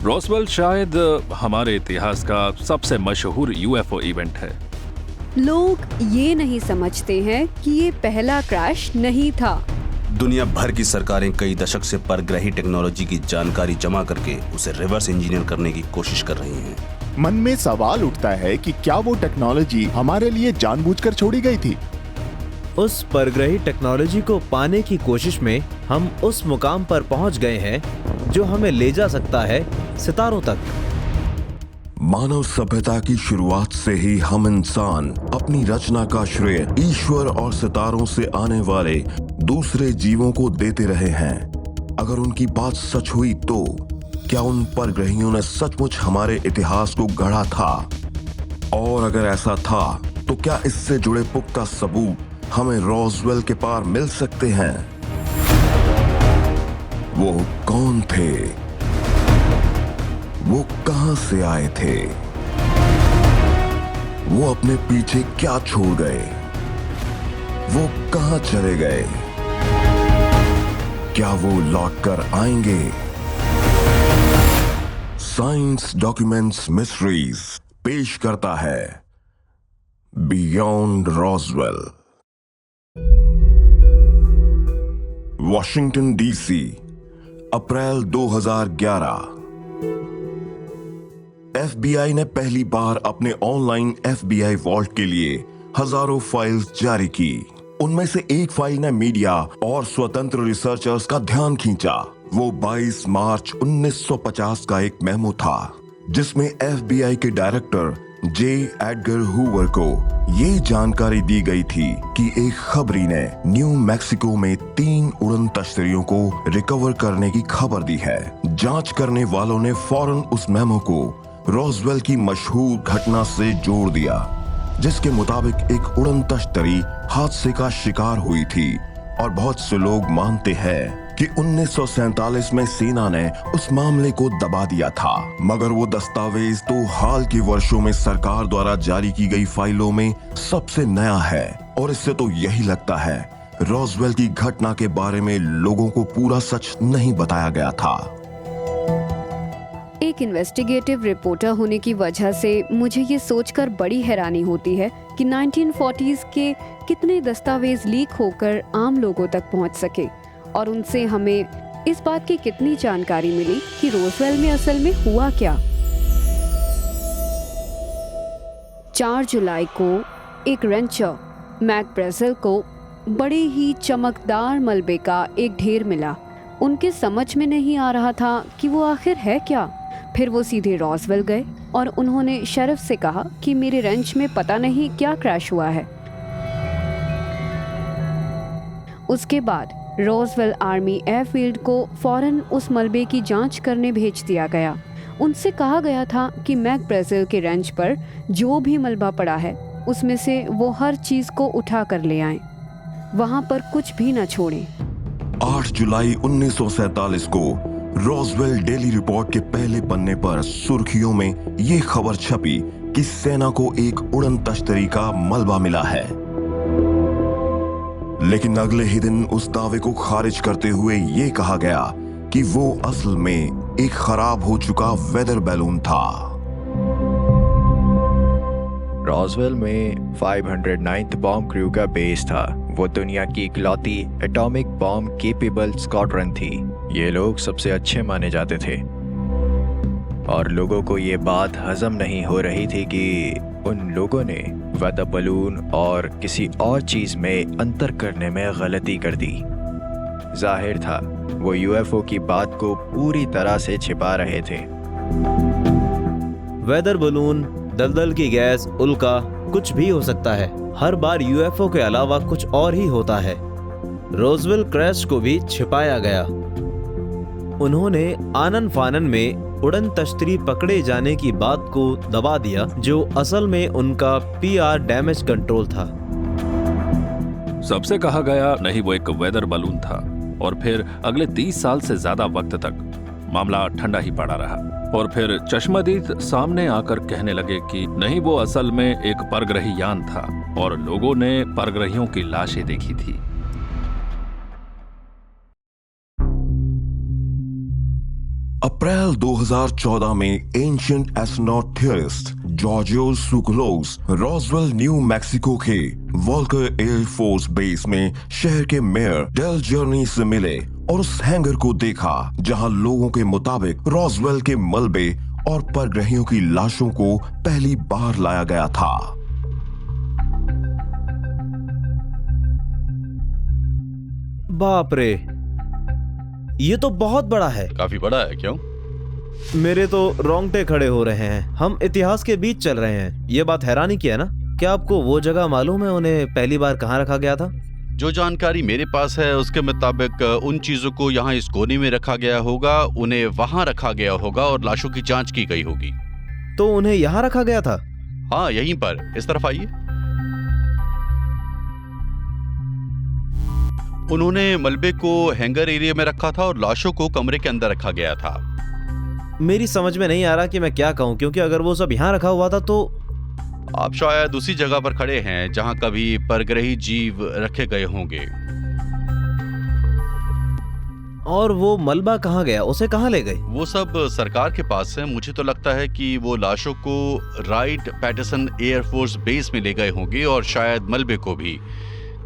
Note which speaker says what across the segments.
Speaker 1: Roswell शायद हमारे इतिहास का सबसे मशहूर यूएफओ इवेंट है।
Speaker 2: लोग ये नहीं समझते हैं कि ये पहला क्रैश नहीं था।
Speaker 3: दुनिया भर की सरकारें कई दशक से परग्रही टेक्नोलॉजी की जानकारी जमा करके उसे रिवर्स इंजीनियर करने की कोशिश कर रही हैं।
Speaker 4: मन में सवाल उठता है कि क्या वो टेक्नोलॉजी हमारे लिए जानबूझकर छोड़ी गई थी?
Speaker 5: उस परग्रही टेक्नोलॉजी को पाने की कोशिश में हम उस मुकाम पर पहुंच गए हैं जो हमें ले जा सकता है सितारों तक।
Speaker 6: मानव सभ्यता की शुरुआत से ही हम इंसान अपनी रचना का श्रेय ईश्वर और सितारों से आने वाले दूसरे जीवों को देते रहे हैं। अगर उनकी बात सच हुई तो क्या उन परग्रहियों ने सचमुच हमारे इतिहास को गढ़ा था? और अगर ऐसा था तो क्या इससे जुड़े पुख्ता सबूत हमें रॉसवेल के पार मिल सकते हैं? वो कौन थे? वो कहां से आए थे? वो अपने पीछे क्या छोड़ गए? वो कहां चले गए? क्या वो लौटकर आएंगे? साइंस डॉक्यूमेंट्स मिस्ट्रीज पेश करता है बियॉन्ड रॉसवेल। वॉशिंगटन डीसी, अप्रैल 2011। एफबीआई ने पहली बार अपने ऑनलाइन एफबीआई वॉल्ट के लिए हजारों फाइल्स जारी की। उनमें से एक फाइल ने मीडिया और स्वतंत्र रिसर्चर्स का ध्यान खींचा। वो 22 मार्च 1950 का एक मेमो था जिसमें एफबीआई के डायरेक्टर जे एडगर हूवर को ये जानकारी दी गई थी कि एक खबरी ने न्यू मैक्सिको में 3 उड़न तश्तरियों को रिकवर करने की खबर दी है। जांच करने वालों ने फौरन उस मेमो को रॉसवेल की मशहूर घटना से जोड़ दिया जिसके मुताबिक एक उड़न तश्तरी हादसे का शिकार हुई थी और बहुत से लोग मानते हैं कि 1947 में सेना ने उस मामले को दबा दिया था। मगर वो दस्तावेज तो हाल के वर्षों में सरकार द्वारा जारी की गई फाइलों में सबसे नया है और इससे तो यही लगता है रॉसवेल की घटना के बारे में लोगों को पूरा सच नहीं बताया गया था।
Speaker 2: एक इन्वेस्टिगेटिव रिपोर्टर होने की वजह से मुझे ये सोचकर बड़ी हैरानी होती है कि 1940s के कितने दस्तावेज लीक होकर आम लोगों तक पहुंच सके और उनसे हमें इस बात की कितनी जानकारी मिली कि रॉसवेल में असल में हुआ क्या। 4 जुलाई को एक रेंचर मैक ब्रेज़िल को बड़े ही चमकदार मलबे का एक ढेर मिला। उनके समझ में नहीं आ रहा था कि वो आखिर है क्या। फिर वो सीधे रॉसवेल गए और उन्होंने शेरिफ से कहा कि मेरे रेंच में पता नहीं क्या क्रैश हुआ है। उसके बाद रॉसवेल आर्मी एयरफील्ड को फौरन उस मलबे की जांच करने भेज दिया गया। उनसे कहा गया था कि मैक ब्रेज़िल के रेंच पर जो भी मलबा पड़ा है उसमें से वो हर चीज को उठा कर ले आएं, वहां पर कुछ भी न छोड़ें।
Speaker 6: 8 जुलाई 1947 को रॉसवेल डेली रिपोर्ट के पहले पन्ने पर सुर्खियों में ये खबर छपी कि सेना को एक उड़न तश्तरी का मलबा मिला है। लेकिन अगले ही दिन उस दावे को खारिज करते हुए ये कहा गया कि वो असल में एक खराब हो चुका वेदर बैलून था।
Speaker 7: रॉसवेल में 509th बॉम्ब क्रू का बेस था। वो दुनिया की इकलौती एटॉमिक बॉम्ब केपेबल स्क्वाड्रन थी। ये लोग सबसे अच्छे माने जाते थे और लोगों को ये बात हजम नहीं हो रही थी कि उन लोगों ने वेदर बलून और किसी और चीज में अंतर करने में गलती कर दी। जाहिर था वो यूएफओ की बात को पूरी तरह से छिपा रहे थे।
Speaker 5: वेदर बलून, दलदल की गैस, उल्का, कुछ भी हो सकता है। हर बार यूएफओ के अलावा कुछ और ही होता है। रॉसवेल क्रैश को भी छिपाया गया। उन्होंने आनन फानन में उड़न तश्तरी पकड़े जाने की बात को दबा दिया जो असल में उनका पीआर डैमेज कंट्रोल था।
Speaker 1: सबसे कहा गया नहीं वो एक वेदर बलून था और फिर अगले 30 साल से ज्यादा वक्त तक मामला ठंडा ही पड़ा रहा और फिर चश्मदीद सामने आकर कहने लगे कि नहीं वो असल में एक परग्रही यान था और लोगों ने परग्रहियों की लाशें देखी थी।
Speaker 6: अप्रैल 2014 में ancient astronaut theorist Giorgio Tsoukalos Roswell New Mexico के वॉल्कर एयर फोर्स बेस में शहर के मेयर डेल जर्नी से मिले और उस हैंगर को देखा जहां लोगों के मुताबिक रॉसवेल के मलबे और परग्रहियों की लाशों को पहली बार लाया गया था।
Speaker 5: बाप रे, ये तो बहुत बड़ा है।
Speaker 8: काफी बड़ा है। क्यों?
Speaker 5: मेरे तो रोंगटे खड़े हो रहे हैं। हम इतिहास के बीच चल रहे हैं। ये बात हैरानी की है ना? क्या आपको वो जगह मालूम है उन्हें पहली बार कहाँ रखा गया था?
Speaker 8: जो जानकारी मेरे पास है उसके मुताबिक उन चीजों को यहाँ इस कोने में रखा गया होगा, उन्हें वहां रखा गया होगा और लाशों की जांच की गई होगी।
Speaker 5: तो उन्हें यहाँ रखा गया था?
Speaker 8: हाँ, यहीं पर। इस तरफ आइए। उन्होंने मलबे को हैंगर एरिया में रखा था और लाशों को कमरे के अंदर रखा गया था।
Speaker 5: मेरी समझ में नहीं आ रहा कि मैं क्या कहूँ, क्योंकि अगर वो सब यहाँ रखा हुआ था तो
Speaker 8: आप शायद उसी जगह पर खड़े हैं जहां कभी परग्रही जीव रखे गए होंगे।
Speaker 5: और वो मलबा कहाँ गया? उसे कहाँ ले गए?
Speaker 8: वो सब सरकार के पास है। मुझे तो लगता है कि वो लाशों को राइट पैटरसन एयरफोर्स बेस में ले गए होंगे और शायद मलबे को भी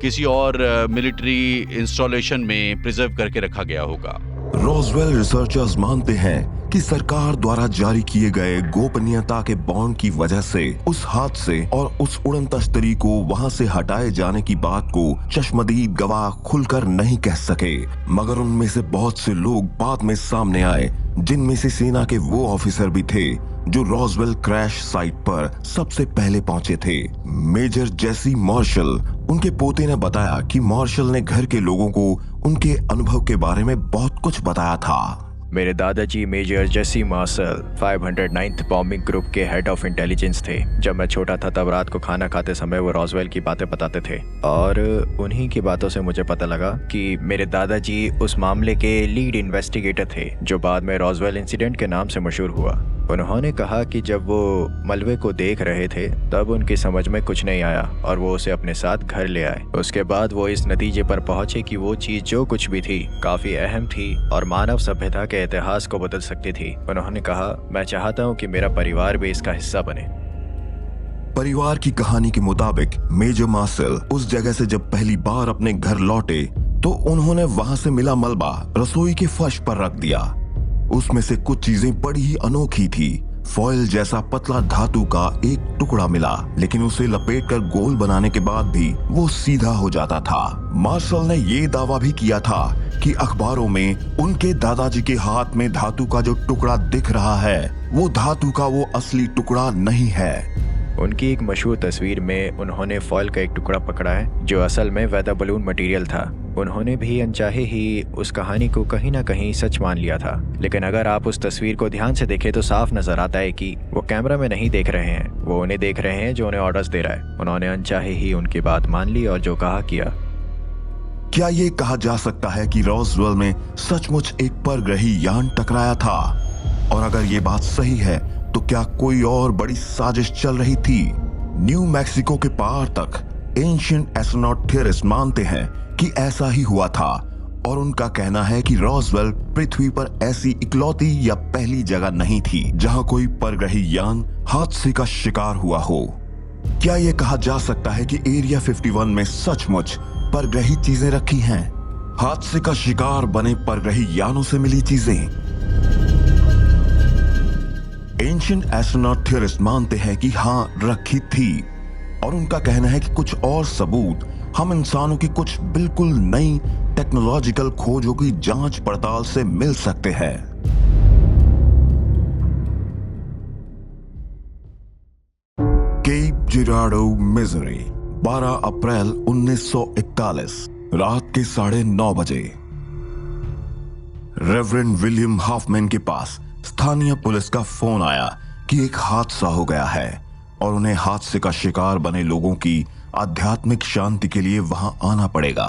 Speaker 8: किसी और मिलिट्री इंस्टॉलेशन में प्रिजर्व करके रखा गया होगा।
Speaker 6: रॉसवेल रिसर्चर्स मानते हैं कि सरकार द्वारा जारी किए गए गोपनीयता के बॉन्ड की वजह से उस हादसे और उस उड़न तश्तरी को वहां से हटाए जाने की बात को चश्मदीद गवाह खुलकर नहीं कह सके, मगर उनमें से बहुत से लोग बाद में सामने आए, जिनमें से सेना के वो ऑफिसर भी थे जो रॉसवेल क्रैश साइट पर सबसे पहले पहुंचे थे। मेजर जेसी मार्शल, उनके पोते ने बताया कि मार्शल ने घर के लोगों को उनके अनुभव के बारे में बहुत कुछ बताया था।
Speaker 7: मेरे दादाजी मेजर जेसी मार्शल 509th बॉम्बिंग ग्रुप के हेड ऑफ इंटेलिजेंस थे। जब मैं छोटा था तब रात को खाना खाते समय वो रॉसवेल की बातें बताते थे और उन्हीं की बातों से मुझे पता लगा कि मेरे दादाजी उस मामले के लीड इन्वेस्टिगेटर थे जो बाद में रॉसवेल इंसिडेंट के नाम से मशहूर हुआ। उन्होंने कहा कि जब वो मलबे को देख रहे थे तब उनकी समझ में कुछ नहीं आया और वो उसे अपने साथ घर ले आए। उसके बाद वो इस नतीजे पर पहुंचे कि वो चीज जो कुछ भी थी काफी अहम थी और मानव सभ्यता के इतिहास को बदल सकती थी। उन्होंने कहा, मैं चाहता हूँ कि मेरा परिवार भी इसका हिस्सा बने।
Speaker 6: परिवार की कहानी के मुताबिक मेजर मार्शल उस जगह से जब पहली बार अपने घर लौटे तो उन्होंने वहां से मिला मलबा रसोई के फर्श पर रख दिया। उसमें से कुछ चीजें बड़ी ही अनोखी थी। फॉयल जैसा पतला धातु का एक टुकड़ा मिला, लेकिन उसे लपेटकर गोल बनाने के बाद भी वो सीधा हो जाता था। मार्शल ने ये दावा भी किया था कि अखबारों में उनके दादाजी के हाथ में धातु का जो टुकड़ा दिख रहा है वो धातु का वो असली टुकड़ा नहीं है।
Speaker 7: उनकी एक मशहूर तस्वीर में उन्होंने फॉयल का एक टुकड़ा पकड़ा है जो असल में वेदर बलून मटेरियल था। उन्होंने भी अनचाहे ही उस कहानी को कहीं ना कहीं सच मान लिया था, लेकिन अगर आप उस तस्वीर को ध्यान से देखें तो साफ नजर आता है कि वो कैमरा में नहीं देख रहे हैं, वो उन्हें देख रहे हैं जो उन्हें ऑर्डर्स दे रहा है। उन्होंने अनचाहे ही उनकी बात मान ली और जो कहा किया।
Speaker 6: क्या ये कहा जा सकता है कि रॉसवेल में सचमुच एक परग्रही यान टकराया था? और अगर ये बात सही है तो क्या कोई और बड़ी साजिश चल रही थी? न्यू मैक्सिको के पहाड़ तक एंशिएंट एस्ट्रोनॉट थियरिस्ट मानते हैं कि ऐसा ही हुआ था और उनका कहना है कि रॉसवेल पृथ्वी पर ऐसी इकलौती या पहली जगह नहीं थी जहां कोई परग्रही यान हादसे का शिकार हुआ हो। क्या यह कहा जा सकता है कि एरिया 51 में सचमुच परग्रही चीजें रखी हैं? हादसे का शिकार बने परग्रही यानों से मिली चीजें? एंशिएंट एस्ट्रोनॉट थियरिस्ट मानते हैं कि हाँ, रखी थी और उनका कहना है कि कुछ और सबूत हम इंसानों की कुछ बिल्कुल नई टेक्नोलॉजिकल खोजों की जांच पड़ताल से मिल सकते हैं। केप जिराडो, मिजोरी, 12 अप्रैल 1941 रात के 9:30 बजे। रेवरेंड विलियम हॉफमैन के पास स्थानीय पुलिस का फोन आया कि एक हादसा हो गया है और उन्हें हादसे का शिकार बने लोगों की आध्यात्मिक शांति के लिए वहां आना पड़ेगा।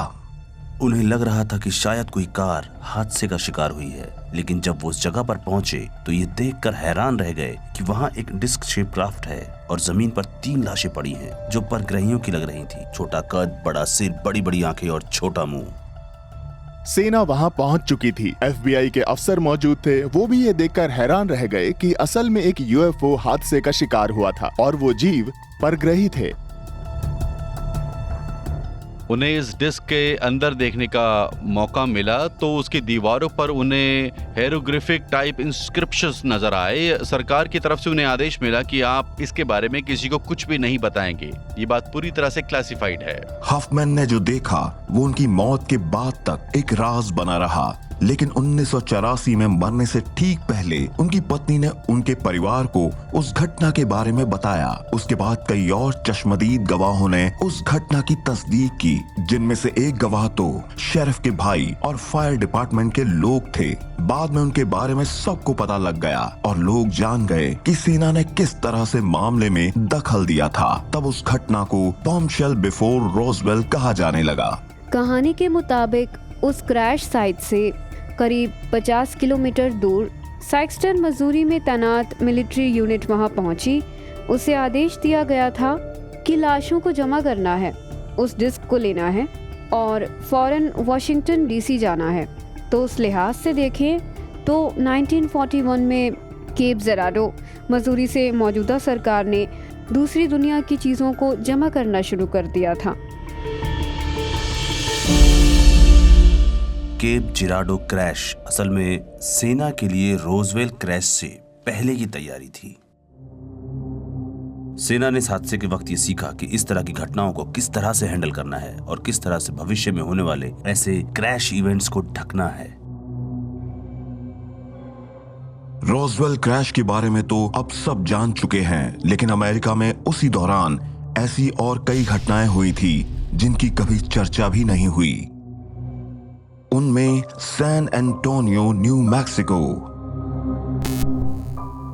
Speaker 3: उन्हें लग रहा था कि शायद कोई कार हादसे का शिकार हुई है, लेकिन जब वो उस जगह पर पहुंचे तो ये देखकर हैरान रह गए कि वहां एक डिस्क शेप क्राफ्ट है और जमीन पर 3 लाशें पड़ी हैं जो परग्रहियों की लग रही थी। छोटा कद, बड़ा सिर, बड़ी बड़ी आंखें और छोटा मुंह।
Speaker 4: सेना वहां पहुंच चुकी थी। FBI के अफसर मौजूद थे। वो भी ये देखकर हैरान रह गए कि असल में एक UFO हादसे का शिकार हुआ था और वो जीव परग्रही थे।
Speaker 8: उन्हें इस डिस्क के अंदर देखने का मौका मिला तो उसकी दीवारों पर उन्हें हेरोग्राफिक टाइप इंस्क्रिप्शंस नजर आए। सरकार की तरफ से उन्हें आदेश मिला कि आप इसके बारे में किसी को कुछ भी नहीं बताएंगे। ये बात पूरी तरह से क्लासिफाइड है।
Speaker 6: हफमैन ने जो देखा वो उनकी मौत के बाद तक एक राज बना रहा, लेकिन 1984 में मरने से ठीक पहले उनकी पत्नी ने उनके परिवार को उस घटना के बारे में बताया। उसके बाद कई और चश्मदीद गवाहों ने उस घटना की तस्दीक की, जिनमें से एक गवाह तो शेरिफ के भाई और फायर डिपार्टमेंट के लोग थे। बाद में उनके बारे में सबको पता लग गया और लोग जान गए कि सेना ने किस तरह से मामले में दखल दिया था। तब उस घटना को बॉम्बशेल बिफोर रोजवेल कहा जाने लगा।
Speaker 2: कहानी के मुताबिक उस क्रैश साइट से करीब 50 किलोमीटर दूर साइक्सटन मसूरी में तैनात मिलिट्री यूनिट वहां पहुंची। उसे आदेश दिया गया था कि लाशों को जमा करना है, उस डिस्क को लेना है और फौरन वाशिंगटन DC जाना है। तो उस लिहाज से देखें तो 1941 में केप जेराडो मसूरी से मौजूदा सरकार ने दूसरी दुनिया की चीज़ों को जमा करना शुरू कर दिया था।
Speaker 3: केप जिराडो क्रैश असल में सेना के लिए रोजवेल क्रैश से पहले की तैयारी थी। सेना ने इस हादसे के वक्त ये सीखा कि इस तरह की घटनाओं को किस तरह से हैंडल करना है और किस तरह से भविष्य में होने वाले ऐसे क्रैश इवेंट्स को ढकना है।
Speaker 6: रोजवेल क्रैश के बारे में तो अब सब जान चुके हैं, लेकिन अमेरिका में उसी दौरान ऐसी और कई घटनाएं हुई थी जिनकी कभी चर्चा भी नहीं हुई। उनमें San Antonio New Mexico,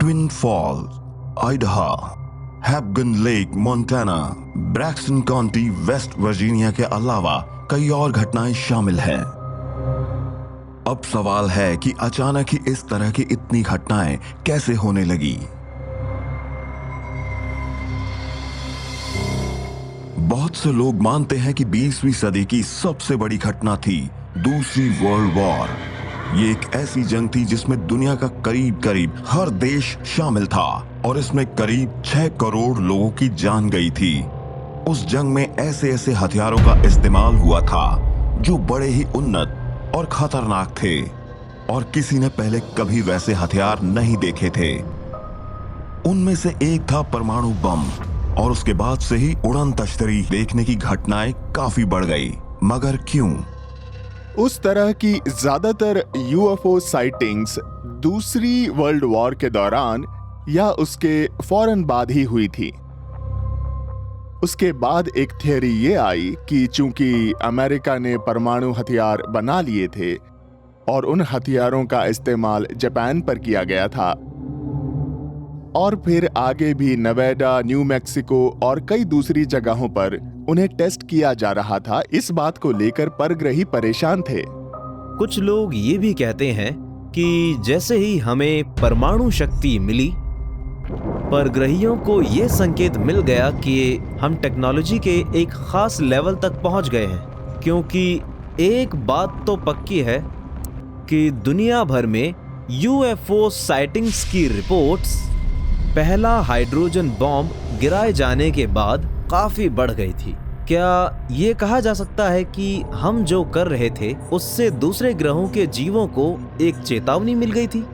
Speaker 6: twin falls Idaho, Hebgen lake Montana, Braxton county West Virginia के अलावा कई और घटनाएं शामिल हैं। अब सवाल है कि अचानक ही इस तरह की इतनी घटनाएं कैसे होने लगी। बहुत से लोग मानते हैं कि 20वीं सदी की सबसे बड़ी घटना थी दूसरी वर्ल्ड वॉर। ये एक ऐसी जंग थी जिसमें दुनिया का करीब करीब हर देश शामिल था और इसमें करीब 6 करोड़ लोगों की जान गई थी। उस जंग में ऐसे ऐसे हथियारों का इस्तेमाल हुआ था जो बड़े ही उन्नत और खतरनाक थे और किसी ने पहले कभी वैसे हथियार नहीं देखे थे। उनमें से एक था परमाणु बम और उसके बाद से ही उड़न तश्तरी देखने की घटनाएं काफी बढ़ गई। मगर क्यों?
Speaker 4: उस तरह की ज्यादातर UFO साइटिंग्स दूसरी वर्ल्ड वॉर के दौरान या उसके फौरन बाद ही हुई थी। उसके बाद एक थियरी ये आई कि चूंकि अमेरिका ने परमाणु हथियार बना लिए थे और उन हथियारों का इस्तेमाल जापान पर किया गया था और फिर आगे भी नेवाडा, न्यू मैक्सिको और कई दूसरी जगहों पर उन्हें टेस्ट किया जा रहा था, इस बात को लेकर परग्रही परेशान थे।
Speaker 5: कुछ लोग ये भी कहते हैं कि जैसे ही हमें परमाणु शक्ति मिली, परग्रहियों को ये संकेत मिल गया कि हम टेक्नोलॉजी के एक खास लेवल तक पहुंच गए हैं। क्योंकि एक बात तो पक्की है कि दुनिया भर में UFO साइटिंग्स की रिपोर्ट्स पहला हाइड्रोजन बॉम्ब गिराए जाने के बाद काफी बढ़ गई थी। क्या ये कहा जा सकता है कि हम जो कर रहे थे उससे दूसरे ग्रहों के जीवों को एक चेतावनी मिल गई थी?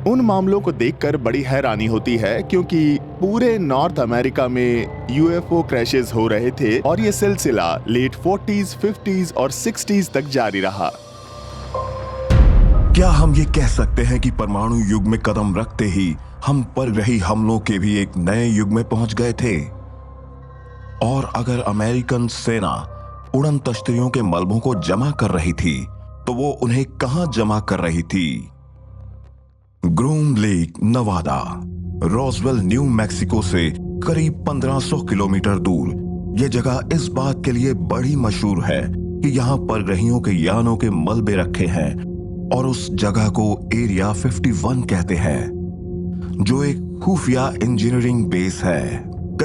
Speaker 4: उन मामलों को देखकर बड़ी हैरानी होती है क्योंकि पूरे नॉर्थ अमेरिका में UFO क्रैशेस हो रहे थे और ये सिलसिला लेट 40s, 50s और 60s तक जारी रहा।
Speaker 6: क्या हम ये कह सकते हैं कि परमाणु युग में कदम रखते ही हम परग्रही हमलों के भी एक नए युग में पहुंच गए थे? और अगर अमेरिकन सेना उड़न तश्तरियों के मलबों को जमा कर रही थी तो वो उन्हें कहां जमा कर रही थी? Groom Lake, Nevada, Roswell, New Mexico से करीब 1500 किलोमीटर दूर। यह जगह इस बात के लिए बड़ी मशहूर है कि यहाँ परग्रहियों के यानों के मलबे रखे हैं और उस जगह को एरिया 51 कहते हैं, जो एक खुफिया इंजीनियरिंग बेस है।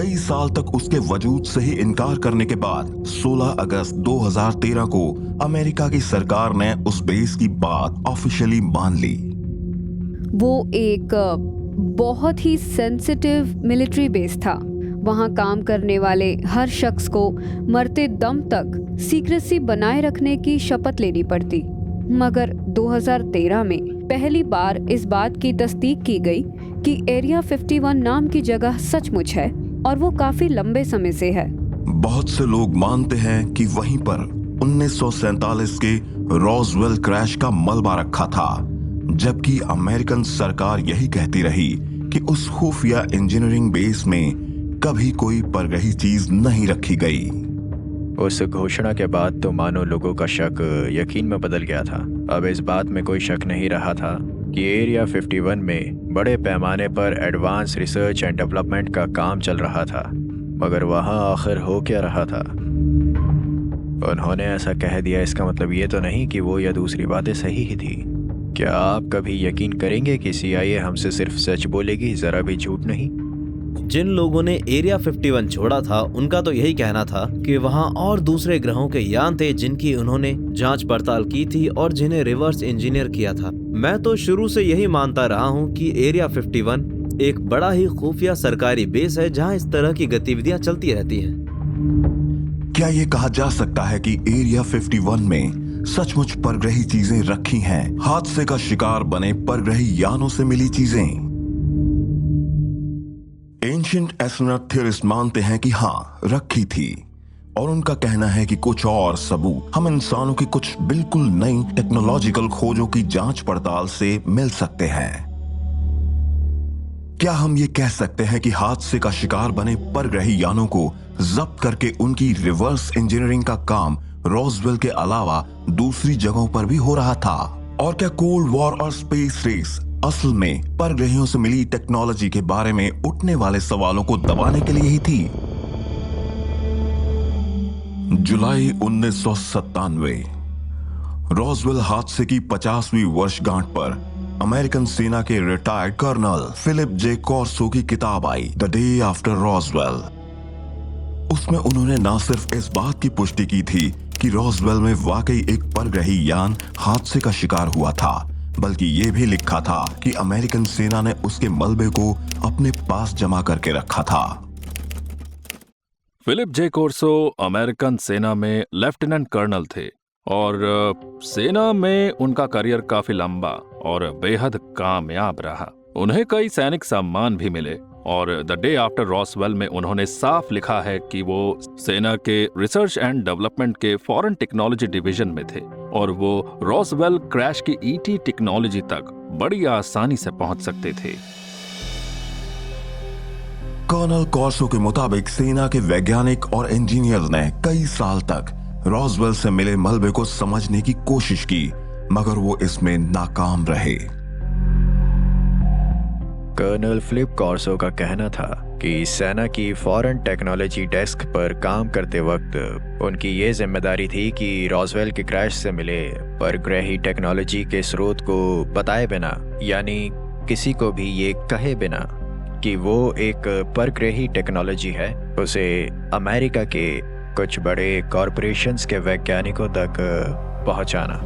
Speaker 6: कई साल तक उसके वजूद से ही इनकार करने के बाद 16 अगस्त 2013 को अमेरिका की सरकार ने उस बेस की बात ऑफिशियली मान ली।
Speaker 2: वो एक बहुत ही सेंसिटिव मिलिट्री बेस था। वहाँ काम करने वाले हर शख्स को मरते दम तक सीक्रेसी बनाए रखने की शपथ लेनी पड़ती। मगर 2013 में पहली बार इस बात की तस्दीक की गई कि एरिया 51 नाम की जगह सचमुच है और वो काफी लंबे समय से है।
Speaker 6: बहुत से लोग मानते हैं कि वहीं पर 1947 के रॉसवेल क्रैश का मलबा रखा था, जबकि अमेरिकन सरकार यही कहती रही कि उस खुफिया इंजीनियरिंग बेस में कभी कोई परग्रही चीज नहीं रखी गई।
Speaker 7: उस घोषणा के बाद तो मानो लोगों का शक यकीन में बदल गया था। अब इस बात में कोई शक नहीं रहा था कि एरिया 51 में बड़े पैमाने पर एडवांस रिसर्च एंड डेवलपमेंट का काम चल रहा था। मगर वहाँ आखिर हो क्या रहा था? उन्होंने ऐसा कह दिया, इसका मतलब ये तो नहीं कि वो या दूसरी बातें सही ही थी। क्या आप कभी यकीन करेंगे कि CIA हमसे सिर्फ सच बोलेगी, जरा भी झूठ नहीं?
Speaker 5: जिन लोगों ने एरिया 51 छोड़ा था उनका तो यही कहना था कि वहां और दूसरे ग्रहों के यान थे जिनकी उन्होंने जांच पड़ताल की थी और जिन्हें रिवर्स इंजीनियर किया था। मैं तो शुरू से यही मानता रहा हूं कि एरिया 51 एक बड़ा ही खुफिया सरकारी बेस है जहां इस तरह की गतिविधियां चलती रहती हैं।
Speaker 6: क्या ये कहा जा सकता है कि एरिया 51 में सचमुच परग्रही चीजें रखी हैं? हादसे का शिकार बने परग्रही यानों से मिली चीजें? एंशिएंट एस्ट्रोनॉट थियरिस्ट मानते हैं कि हाँ, रखी थी, और उनका कहना है कि कुछ और सबूत हम इंसानों की कुछ बिल्कुल नई टेक्नोलॉजिकल खोजों की जांच पड़ताल से मिल सकते हैं। क्या हम ये कह सकते हैं कि हादसे का शिकार बने परग्रही यानों को जब्त करके उनकी रिवर्स इंजीनियरिंग का काम रॉसवेल के अलावा दूसरी जगहों पर भी हो रहा था? और क्या कोल्ड वॉर और स्पेस रेस असल में परग्रहियों से मिली टेक्नोलॉजी के बारे में उठने वाले सवालों को दबाने के लिए ही थी? जुलाई 1997 रॉसवेल हादसे की 50वीं वर्षगांठ पर अमेरिकन सेना के रिटायर्ड कर्नल फिलिप जे कॉर्सो की किताब आई, द डे आफ्टर रॉसवेल। उसमें उन्होंने न सिर्फ इस बात की पुष्टि की थी कि रॉसवेल में वाकई एक परग्रही यान हादसे का शिकार हुआ था, बल्कि ये भी लिखा था कि अमेरिकन सेना ने उसके मलबे को अपने पास जमा करके रखा था।
Speaker 1: फिलिप जे कोर्सो अमेरिकन सेना में लेफ्टिनेंट कर्नल थे और सेना में उनका करियर काफी लंबा और बेहद कामयाब रहा। उन्हें कई सैनिक सम्मान भी मिले और द डे आफ्टर रॉसवेल में उन्होंने साफ लिखा है कि वो सेना के रिसर्च एंड डेवलपमेंट के फॉरेन टेक्नोलॉजी डिवीजन में थे और वो रॉसवेल क्रैश की ET टेक्नोलॉजी तक बड़ी आसानी से पहुंच सकते थे।
Speaker 6: कर्नल कॉर्सो के मुताबिक सेना के वैज्ञानिक और इंजीनियर ने कई साल तक रॉसवेल से मिले मलबे को समझने की कोशिश की, मगर वो इसमें नाकाम रहे।
Speaker 7: कर्नल फिलिप कॉर्सो का कहना था कि सेना की फॉरेन टेक्नोलॉजी डेस्क पर काम करते वक्त उनकी ये जिम्मेदारी थी कि रॉसवेल के क्रैश से मिले परग्रही टेक्नोलॉजी के स्रोत को बताए बिना, यानी किसी को भी ये कहे बिना कि वो एक परग्रही टेक्नोलॉजी है, उसे अमेरिका के कुछ बड़े कॉरपोरेशंस के वैज्ञानिकों तक पहुंचाना।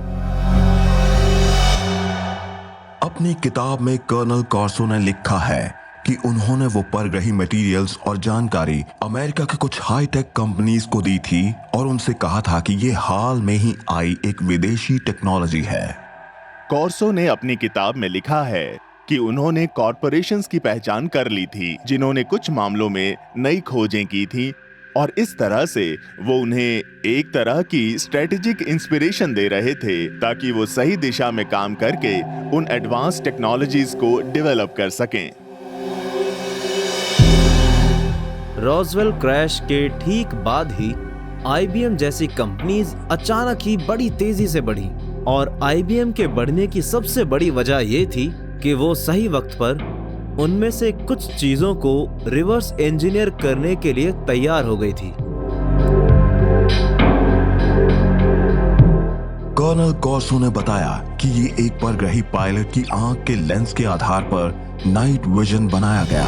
Speaker 6: अपनी किताब में कर्नल कॉर्सो ने लिखा है कि उन्होंने वो परग्रही मटेरियल्स और जानकारी अमेरिका के कुछ हाईटेक कंपनीज को दी थी और उनसे कहा था कि ये हाल में ही आई एक विदेशी टेक्नोलॉजी है।
Speaker 4: कॉर्सो ने अपनी किताब में लिखा है कि उन्होंने कॉरपोरेशंस की पहचान कर ली थी जिन्होंने कुछ मामलों में नई खोजें की थी और इस तरह से वो उन्हें एक तरह की स्ट्रेटेजिक इंस्पिरेशन दे रहे थे ताकि वो सही दिशा में काम करके उन एडवांस टेक्नोलॉजीज को डेवलप कर सकें।
Speaker 5: रॉसवेल क्रैश के ठीक बाद ही IBM जैसी कंपनीज अचानक ही बड़ी तेजी से बढ़ी और IBM के बढ़ने की सबसे बड़ी वजह ये थी कि वो सही वक्त पर उनमें से कुछ चीजों को रिवर्स इंजीनियर करने के लिए तैयार हो गई थी।
Speaker 6: कर्नल कॉर्सो ने बताया कि ये एक परग्रही पायलट की आंख के लेंस के आधार पर नाइट विजन बनाया गया।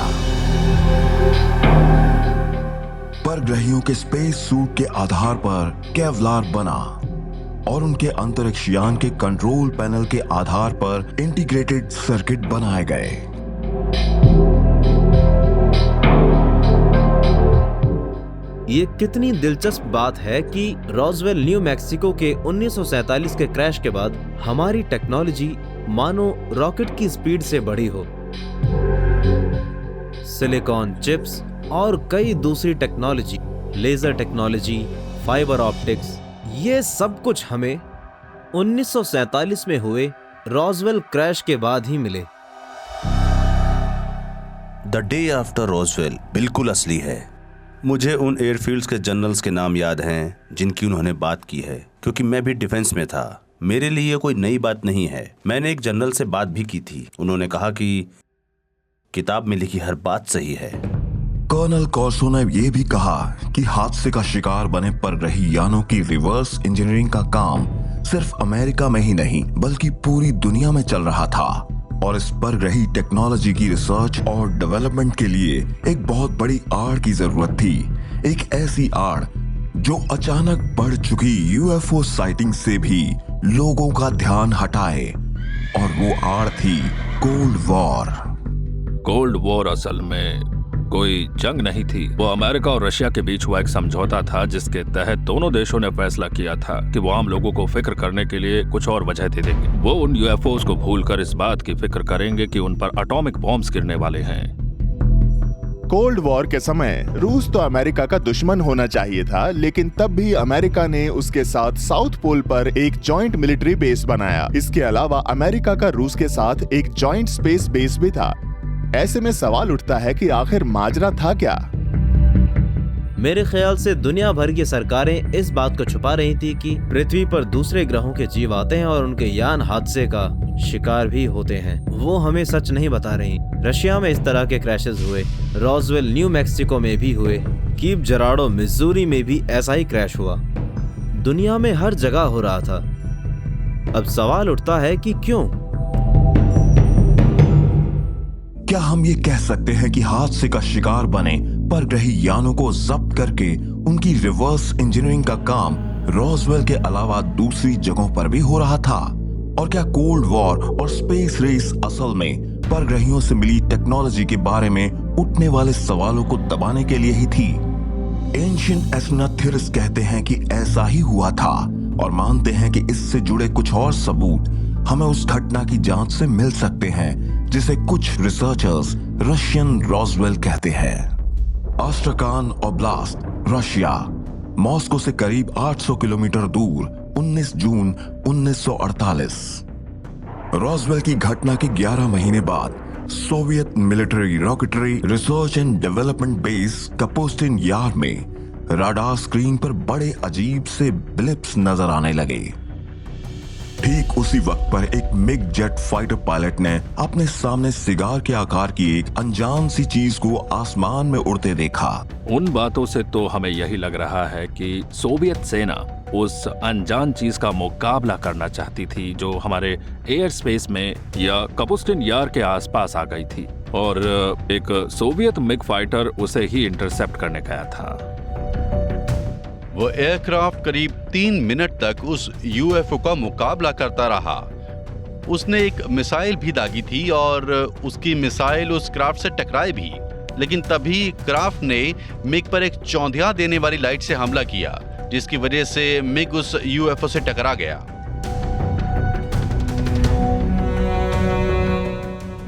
Speaker 6: परग्रहियों के स्पेस सूट के आधार पर केवलार बना और उनके अंतरिक्ष यान के कंट्रोल पैनल के आधार पर इंटीग्रेटेड सर्किट बनाए गए।
Speaker 5: ये कितनी दिलचस्प बात है कि रॉसवेल न्यू मैक्सिको के 1947 के क्रैश के बाद हमारी टेक्नोलॉजी मानो रॉकेट की स्पीड से बढ़ी हो। सिलिकॉन चिप्स और कई दूसरी technology, laser technology, fibre optics, ये सब कुछ हमें 1947 में हुए रॉसवेल क्रैश के बाद ही मिले।
Speaker 3: द डे आफ्टर रॉसवेल बिल्कुल असली है। मुझे उन एयरफील्ड्स के जनरल्स के नाम याद हैं जिनकी उन्होंने बात की है, क्योंकि मैं भी डिफेंस में था। मेरे लिए ये कोई नई बात नहीं है। मैंने एक जनरल से बात भी की थी। उन्होंने कहा कि किताब में लिखी हर बात सही है।
Speaker 6: कर्नल कॉर्सो ने यह भी कहा कि हादसे का शिकार बने परग्रही यानों की रिवर्स इंजीनियरिंग का काम सिर्फ अमेरिका में ही नहीं बल्कि पूरी दुनिया में चल रहा था, और इस परग्रही टेक्नोलॉजी की रिसर्च और डेवलपमेंट के लिए एक बहुत बड़ी आड़ की जरूरत थी। एक ऐसी आड़ जो अचानक बढ़ चुकी यूएफओ साइटिंग से भी लोगों का ध्यान हटाए, और वो आड़ थी कोल्ड वॉर।
Speaker 1: कोल्ड वॉर असल में कोई जंग नहीं थी। वो अमेरिका और रशिया के बीच हुआ एक समझौता था जिसके तहत दोनों देशों ने फैसला किया था कि वो आम लोगों को फिक्र करने के लिए कुछ और वजह दे देंगे। वो उन यूएफओस को भूलकर इस बात की फिक्र करेंगे कि उन पर एटॉमिक बॉम्ब्स गिरने वाले हैं।
Speaker 4: कोल्ड वॉर के समय रूस तो अमेरिका का दुश्मन होना चाहिए था, लेकिन तब भी अमेरिका ने उसके साथ साउथ पोल पर एक जॉइंट मिलिट्री बेस बनाया। इसके अलावा अमेरिका का रूस के साथ एक जॉइंट स्पेस बेस भी था। ऐसे में सवाल उठता है कि आखिर माजरा था क्या?
Speaker 5: मेरे ख्याल से दुनिया भर की सरकारें इस बात को छुपा रही थी कि पृथ्वी पर दूसरे ग्रहों के जीव आते हैं और उनके यान हादसे का शिकार भी होते हैं। वो हमें सच नहीं बता रही। रशिया में इस तरह के क्रैशेस हुए, रॉसवेल न्यू मैक्सिको में भी हुए, कीप जराडो मिसूरी में भी ऐसा ही क्रैश हुआ। दुनिया में हर जगह हो रहा था। अब सवाल उठता है कि क्यों?
Speaker 6: क्या हम ये कह सकते हैं कि हादसे का शिकार बने परग्रही यानों को जब्त करके उनकी रिवर्स इंजीनियरिंग का काम रॉसवेल के अलावा दूसरी जगहों पर भी हो रहा था? और क्या कोल्ड वॉर और स्पेस रेस असल में परग्रहियों से मिली टेक्नोलॉजी के बारे में उठने वाले सवालों को दबाने के लिए ही थी? एंशिएंट एस्ट्रोनॉट थ्योरिस्ट कहते हैं कि ऐसा ही हुआ था और मानते हैं कि इससे जुड़े कुछ और सबूत हमें उस घटना की जांच से मिल सकते हैं जिसे कुछ रिसर्चर्स रशियन रॉसवेल कहते हैं। एस्ट्राखान ओब्लास्ट, रशिया, मॉस्को से करीब 800 किलोमीटर दूर, 19 जून 1948। रॉसवेल की घटना के 11 महीने बाद Soviet military rocketry research and development base Kapustin यार में राडार स्क्रीन पर बड़े अजीब से ब्लिप्स नजर आने लगे। ठीक उसी वक्त पर एक मिग जेट फाइटर पायलट ने अपने सामने सिगार के आकार की एक अनजान सी चीज को आसमान में उड़ते देखा।
Speaker 1: उन बातों से तो हमें यही लग रहा है कि सोवियत सेना उस अनजान चीज का मुकाबला करना चाहती थी जो हमारे एयर स्पेस में या कपुस्टिन यार के आसपास आ गई थी, और एक सोवियत मिग फाइटर उसे ही इंटरसेप्ट करने गया था।
Speaker 8: वो एयरक्राफ्ट करीब 3 मिनट तक उस यूएफओ का मुकाबला करता रहा। उसने एक मिसाइल भी दागी थी और उसकी मिसाइल उस क्राफ्ट से टकराई भी, लेकिन तभी क्राफ्ट ने मिग पर एक चौंधिया देने वाली लाइट से हमला किया, जिसकी वजह से मिग उस यूएफओ से टकरा गया।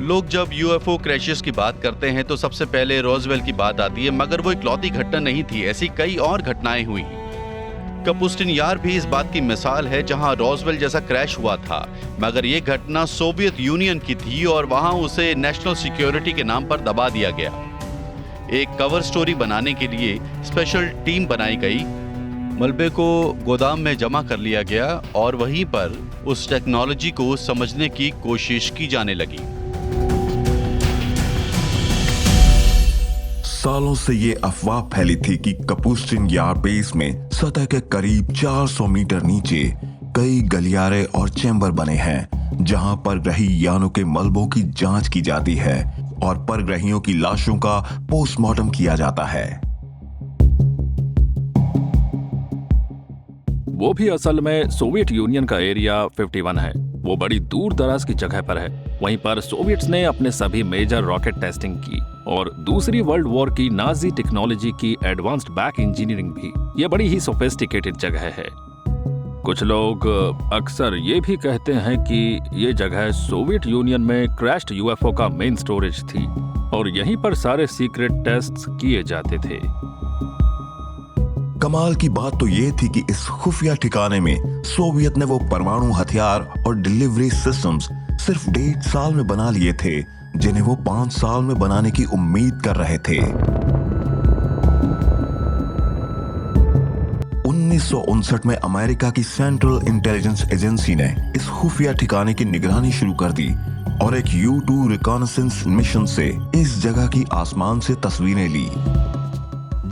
Speaker 8: लोग जब यूएफओ क्रैशेस की बात करते हैं तो सबसे पहले रॉसवेल की बात आती है, मगर वो इकलौती घटना नहीं थी। ऐसी कई और घटनाएं हुई। कपुस्टिन यार भी इस बात की मिसाल है जहां रॉसवेल जैसा क्रैश हुआ था, मगर ये घटना सोवियत यूनियन की थी और वहां उसे नेशनल सिक्योरिटी के नाम पर दबा दिया गया। एक कवर स्टोरी बनाने के लिए स्पेशल टीम बनाई गई, मलबे को गोदाम में जमा कर लिया गया और वहीं पर उस टेक्नोलॉजी को समझने की कोशिश की जाने लगी।
Speaker 6: सालों से ये अफवाह फैली थी कि कपुस्टिन यार बेस में सतह के करीब 400 मीटर नीचे कई गलियारे और चैम्बर बने हैं जहां परग्रही यानों के मलबों की जांच की जाती है और परग्रहियों की लाशों का पोस्टमार्टम किया जाता है।
Speaker 1: वो भी असल में सोवियत यूनियन का एरिया 51 है। वो बड़ी दूर दराज की जगह पर है। वहीं पर सोवियट्स ने अपने सभी मेजर रॉकेट टेस्टिंग की और दूसरी वर्ल्ड वॉर की नाजी टेक्नोलॉजी की एडवांस्ड बैक इंजीनियरिंग भी। ये बड़ी ही सोफिस्टिकेटेड जगह है। कुछ लोग अक्सर ये भी कहते हैं कि ये जगह सोवियत यूनियन में क्रैश्ड यूएफओ का मेन स्टोरेज थी और यहीं पर सारे सीक्रेट टेस्ट्स किए जाते थे।
Speaker 6: कमाल की बात तो ये थी कि इस खुफिया ठिकाने में सोवियत ने वो परमाणु हथियार और डिलीवरी सिस्टम्स सिर्फ 1.5 साल में बना लिए थे, जिन्हें वो 5 साल में बनाने की उम्मीद कर रहे थे। 1959 में अमेरिका की सेंट्रल इंटेलिजेंस एजेंसी ने इस खुफिया ठिकाने की निगरानी शुरू कर दी और एक U-2 रिकॉनेसेंस मिशन से इस जगह की आसमान से तस्वीरें ली।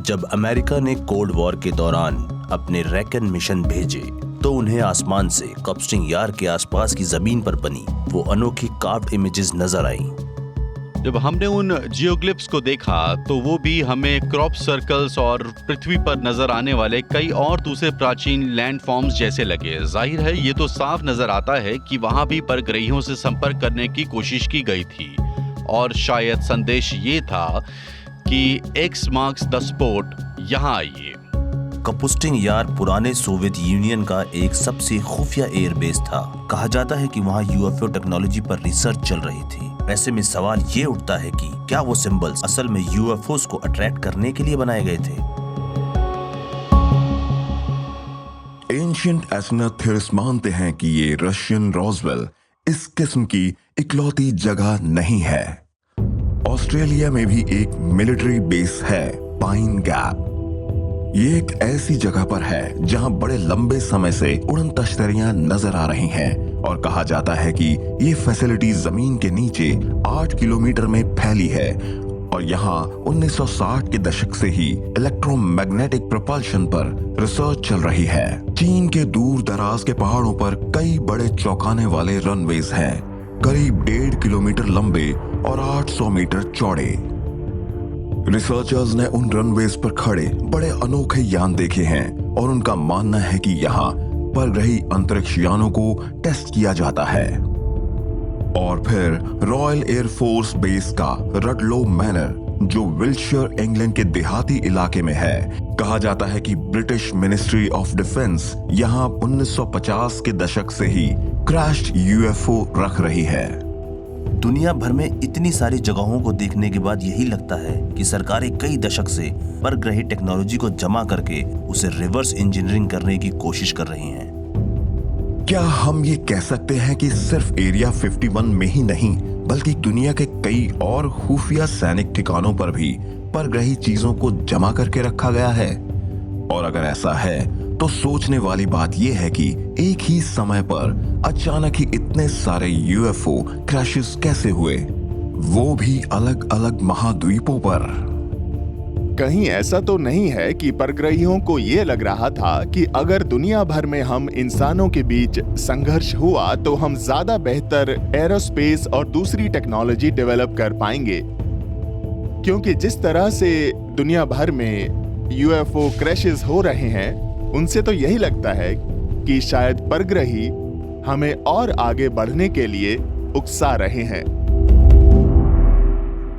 Speaker 3: जब अमेरिका ने कोल्ड वॉर के दौरान अपने रैकन मिशन भेजे तो उन्हें आसमान से कपस्टिंग यार के आसपास की जमीन पर बनी वो अनोखी कार्व्ड इमेजेस नजर आईं।
Speaker 8: जब हमने उन जियोग्लिफ्स को देखा तो वो भी हमें क्रॉप सर्कल्स और पृथ्वी पर नजर आने वाले कई और दूसरे प्राचीन लैंडफॉर्म्स जैसे लगे। जाहिर है ये तो साफ नजर आता है कि वहां भी परग्रहियों से संपर्क करने की कोशिश की गई थी और शायद संदेश ये था कि X मार्क्स द स्पॉट, यहाँ आइए।
Speaker 3: कपुस्टिंग यार पुराने सोवियत यूनियन का एक सबसे खुफिया एयरबेस था। कहा जाता है कि वहाँ यूएफओ टेक्नोलॉजी पर रिसर्च चल रही थी। ऐसे में सवाल ये उठता है कि क्या वो सिंबल्स असल में यूएफओस को अट्रैक्ट करने के लिए बनाए गए थे?
Speaker 6: एंशिएंट एस्ट्रोनॉट थ्योरिस्ट मानते हैं कि ये रशियन रॉसवेल इस किस्म की इकलौती जगह नहीं है। ऑस्ट्रेलिया में भी एक मिलिट्री बेस है, पाइन गैप। ये एक ऐसी जगह पर है जहां बड़े लंबे समय से उड़न तश्तरियां नजर आ रही हैं और कहा जाता है कि ये फैसिलिटी जमीन के नीचे 8 किलोमीटर में फैली है और यहाँ 1960 के दशक से ही इलेक्ट्रोमैग्नेटिक प्रोपल्शन पर रिसर्च चल रही है। चीन के दूर दराज के पहाड़ों पर कई बड़े चौंकाने वाले रनवेज हैं, करीब 1.5 किलोमीटर लंबे और 800 मीटर चौड़े। रिसर्चर्स ने उन रनवेज पर खड़े बड़े अनोखे यान देखे हैं और उनका मानना है कि यहाँ परग्रही अंतरिक्ष यानों को टेस्ट किया जाता है। और फिर रॉयल एयरफोर्स बेस का रडलो मैनर, जो विल्टशर इंग्लैंड के देहाती इलाके में है, कहा जाता है कि ब्रिटिश मिनिस्ट्री ऑफ डिफेंस यहाँ 1950 के दशक से ही क्रैश्ड यूएफओ रख रही है।
Speaker 3: दुनिया भर में इतनी सारी जगहों को देखने के बाद यही लगता है कि सरकारें कई दशक से परग्रही टेक्नोलॉजी को जमा करके उसे रिवर्स इंजीनियरिंग करने की कोशिश कर रही हैं।
Speaker 6: क्या हम ये कह सकते हैं कि सिर्फ एरिया 51 में ही नहीं बल्कि दुनिया के कई और खुफिया सैनिक ठिकानों पर भी परग्रही चीजों को जमा करके रखा गया है? और अगर ऐसा है तो सोचने वाली बात यह है कि एक ही समय पर अचानक ही इतने सारे यूएफओ क्रैशेस कैसे हुए, वो भी अलग अलग महाद्वीपों पर।
Speaker 4: कहीं ऐसा तो नहीं है कि परग्रहियों को ये लग रहा था कि अगर दुनिया भर में हम इंसानों के बीच संघर्ष हुआ तो हम ज्यादा बेहतर एरोस्पेस और दूसरी टेक्नोलॉजी डेवलप कर पाएंगे? क्योंकि जिस तरह से दुनिया भर में यूएफओ क्रैशेस हो रहे हैं, उनसे तो यही लगता है कि शायद परग्रही हमें और आगे बढ़ने के लिए उकसा रहे हैं।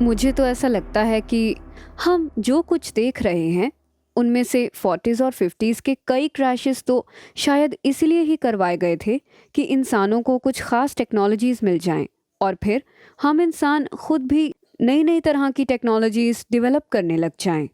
Speaker 2: मुझे तो ऐसा लगता है कि हम जो कुछ देख रहे हैं उनमें से 40s और 50s के कई क्रैशेस तो शायद इसलिए ही करवाए गए थे कि इंसानों को कुछ खास टेक्नोलॉजीज मिल जाएं और फिर हम इंसान खुद भी नई नई तरह की टेक्नोलॉजीज डेवलप करने लग जाएं।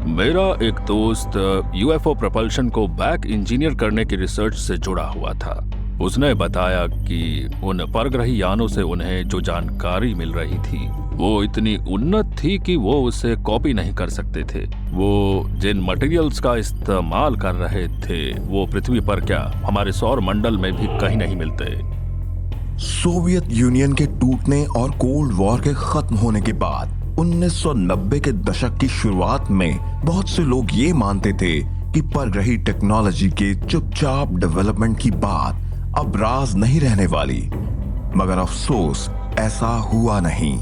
Speaker 1: मेरा एक दोस्त यूएफओ प्रोपल्शन को बैक इंजीनियर करने की रिसर्च से जुड़ा हुआ था। उसने बताया कि उन परग्रही यानों से उन्हें जो जानकारी मिल रही थी वो इतनी उन्नत थी कि वो उसे कॉपी नहीं कर सकते थे। वो जिन मटेरियल्स का इस्तेमाल कर रहे थे वो पृथ्वी पर क्या हमारे सौर मंडल में भी कहीं नहीं मिलते।
Speaker 6: सोवियत यूनियन के टूटने और कोल्ड वॉर के खत्म होने के बाद 1990 के दशक की शुरुआत में बहुत से लोग ये मानते थे कि परग्रही टेक्नोलॉजी के चुपचाप डेवलपमेंट की बात अब राज नहीं रहने वाली, मगर अफसोस ऐसा हुआ नहीं।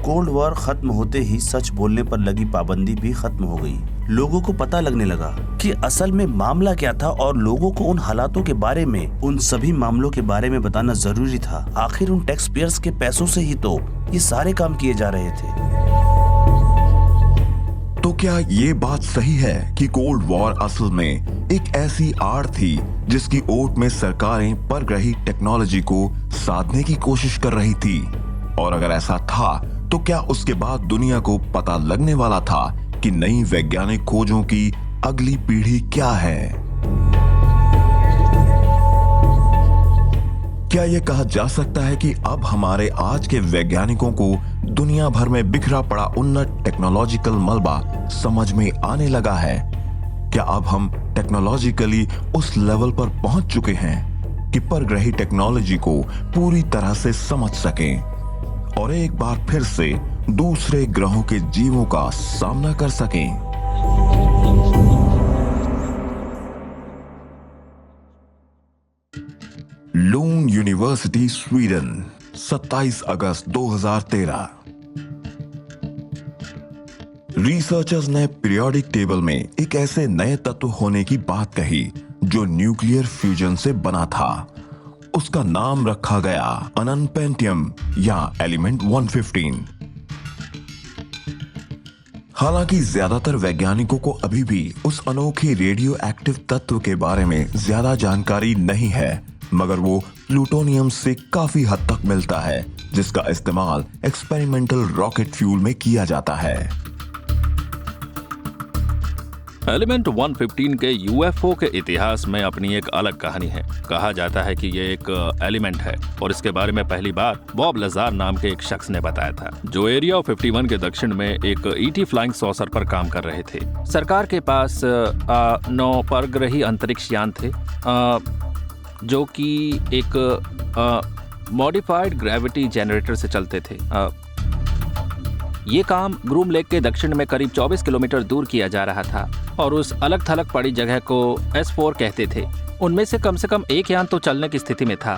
Speaker 3: कोल्ड वॉर खत्म होते ही सच बोलने पर लगी पाबंदी भी खत्म हो गई। लोगों को पता लगने लगा कि असल में मामला क्या था और लोगों को उन हालातों के बारे में, उन सभी मामलों के बारे में बताना जरूरी था। आखिर उन टैक्स पेयर्स के पैसों से ही तो ये सारे काम किए जा रहे थे।
Speaker 6: तो क्या ये बात सही है कि कोल्ड वॉर असल में एक ऐसी आड़ थी जिसकी ओट में सरकारें परग्रही टेक्नोलॉजी को साधने की कोशिश कर रही थी? और अगर ऐसा था तो क्या उसके बाद दुनिया को पता लगने वाला था कि नई वैज्ञानिक खोजों की अगली पीढ़ी क्या है? क्या यह कहा जा सकता है कि अब हमारे आज के वैज्ञानिकों को दुनिया भर में बिखरा पड़ा उन्नत टेक्नोलॉजिकल मलबा समझ में आने लगा है? क्या अब हम टेक्नोलॉजिकली उस लेवल पर पहुंच चुके हैं कि परग्रही टेक्नोलॉजी को पूरी तरह से समझ सकें और एक बार फिर से दूसरे ग्रहों के जीवों का सामना कर सकें? लून यूनिवर्सिटी स्वीडन 27 अगस्त 2013। रिसर्चर्स ने पीरियोडिक टेबल में एक ऐसे नए तत्व होने की बात कही जो न्यूक्लियर फ्यूजन से बना था। उसका नाम रखा गया अननपेंटियम या एलिमेंट 115। हालांकि ज्यादातर वैज्ञानिकों को अभी भी उस अनोखे रेडियो एक्टिव तत्व के बारे में ज्यादा जानकारी नहीं है, मगर वो प्लूटोनियम से काफी हद तक मिलता है, जिसका इस्तेमाल एक्सपेरिमेंटल रॉकेट फ्यूल में किया जाता है।
Speaker 1: एलिमेंट 115 के यूएफओ के इतिहास में अपनी एक अलग कहानी है। कहा जाता है कि ये एक एलिमेंट है और इसके बारे में पहली बार बॉब लजार नाम के एक शख्स ने बताया था, जो एरिया 51 के दक्षिण में एक ईटी फ्लाइंग सॉसर पर काम कर रहे थे। सरकार के पास 9 परग्रही अंतरिक्ष यान थे, जो कि एक मॉडिफाइड ग्रेविटी जनरेटर से चलते थे। ये काम ग्रूम लेक के दक्षिण में करीब 24 किलोमीटर दूर किया जा रहा था और उस अलग थलग पड़ी जगह को S4 कहते थे। उनमें से कम एक यान तो चलने की स्थिति में था।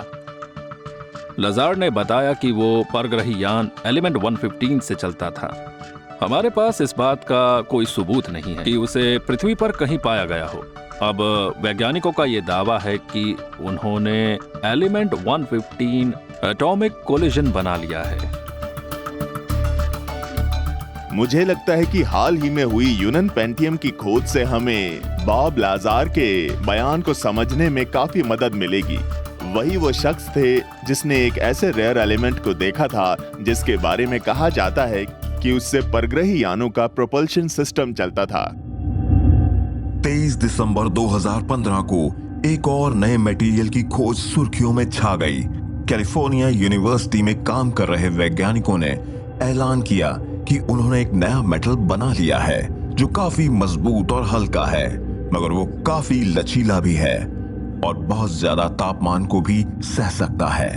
Speaker 1: लजार ने बताया कि वो परग्रही यान एलिमेंट 115 से चलता था। हमारे पास इस बात का कोई सबूत नहीं है कि उसे पृथ्वी पर कहीं पाया गया हो। अब वैज्ञानिकों का ये दावा है कि उन्होंने एलिमेंट 115 एटॉमिक कोलिजन बना लिया है।
Speaker 4: मुझे लगता है कि हाल ही में हुई यूनन पेंटियम की खोज से हमें बॉब लाजार के बयान को समझने में काफी मदद मिलेगी। वही वो शख्स थे जिसने एक ऐसे रेयर एलिमेंट को देखा था जिसके बारे में कहा जाता है कि उससे परग्रही यानों का प्रोपल्शन सिस्टम चलता था।
Speaker 6: 23 दिसंबर 2015 को एक और नए मटेरियल की खोज सुर्खियों में छा गई। कैलिफोर्निया यूनिवर्सिटी में काम कर रहे वैज्ञानिकों ने ऐलान किया कि उन्होंने एक नया मेटल बना लिया है जो काफी मजबूत और हल्का है, मगर वो काफी लचीला भी है और बहुत ज्यादा तापमान को भी सह सकता है।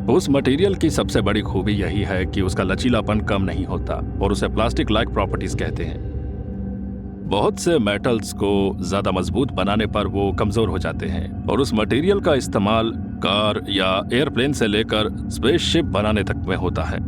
Speaker 1: उस मटेरियल की सबसे बड़ी खूबी यही है कि उसका लचीलापन कम नहीं होता और उसे प्लास्टिक लाइक प्रॉपर्टीज कहते हैं। बहुत से मेटल्स को ज्यादा मजबूत बनाने पर वो कमजोर हो जाते हैं और उस मटेरियल का इस्तेमाल कार या एयरप्लेन से लेकर स्पेसशिप बनाने तक में होता है।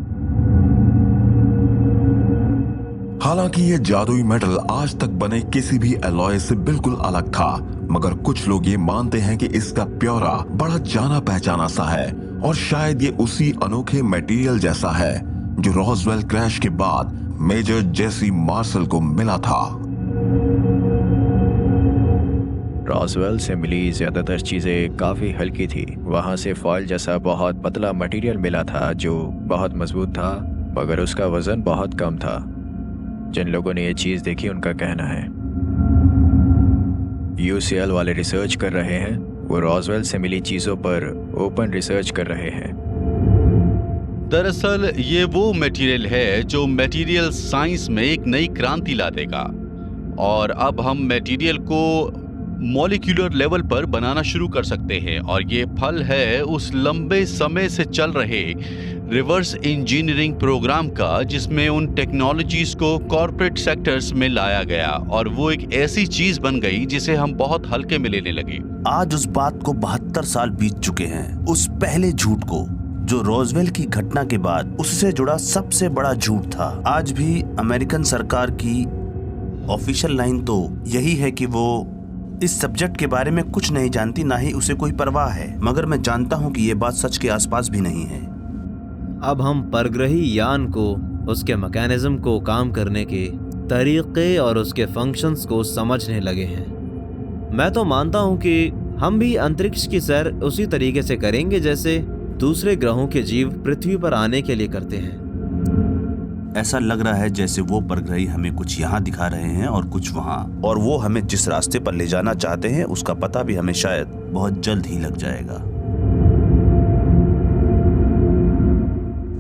Speaker 6: हालांकि ये जादुई मेटल आज तक बने किसी भी अलॉय से बिल्कुल अलग था, मगर कुछ लोग ये मानते हैं कि इसका प्योरा बड़ा जाना पहचाना सा है और शायद ये उसी अनोखे मटेरियल जैसा है जो रॉसवेल क्रैश के बाद मेजर जेसी मार्शल को मिला था।
Speaker 7: रॉसवेल से मिली ज्यादातर चीजें काफी हल्की थी। वहां से फॉइल जैसा बहुत पतला मटेरियल मिला था जो बहुत मजबूत था, मगर उसका वजन बहुत कम था। जिन लोगों ने ये चीज देखी उनका कहना है UCL वाले रिसर्च कर रहे हैं, वो रॉसवेल से मिली चीजों पर ओपन रिसर्च कर रहे हैं।
Speaker 8: दरअसल ये वो मटेरियल है जो मटेरियल साइंस में एक नई क्रांति ला देगा और अब हम मटेरियल को मॉलिक्यूलर लेवल पर बनाना शुरू कर सकते हैं और ये फल है उस लंबे समय से चल रहे रिवर्स इंजीनियरिंग प्रोग्राम का, जिसमें उन टेक्नोलॉजीज को कॉर्पोरेट सेक्टर्स में लाया गया और वो एक ऐसी चीज बन गई जिसे हम बहुत हल्के में लेने लगे।
Speaker 3: आज उस बात को 72 साल बीत चुके हैं। उस पहले झूठ को, जो रोजवेल की घटना के बाद उससे जुड़ा सबसे बड़ा झूठ था। आज भी अमेरिकन सरकार की ऑफिशियल लाइन तो यही है कि वो इस सब्जेक्ट के बारे में कुछ नहीं जानती, ना ही उसे कोई परवाह है। मगर मैं जानता हूँ कि ये बात सच के आसपास भी नहीं है।
Speaker 5: अब हम परग्रही यान को, उसके मैकेनिज्म को, काम करने के तरीके और उसके फंक्शंस को समझने लगे हैं। मैं तो मानता हूं कि हम भी अंतरिक्ष की सैर उसी तरीके से करेंगे जैसे दूसरे ग्रहों के जीव पृथ्वी पर आने के लिए करते हैं।
Speaker 3: ऐसा लग रहा है जैसे वो परग्रही हमें कुछ यहाँ दिखा रहे हैं और कुछ वहाँ, और वो हमें जिस रास्ते पर ले जाना चाहते हैं उसका पता भी हमें शायद बहुत जल्द ही लग जाएगा।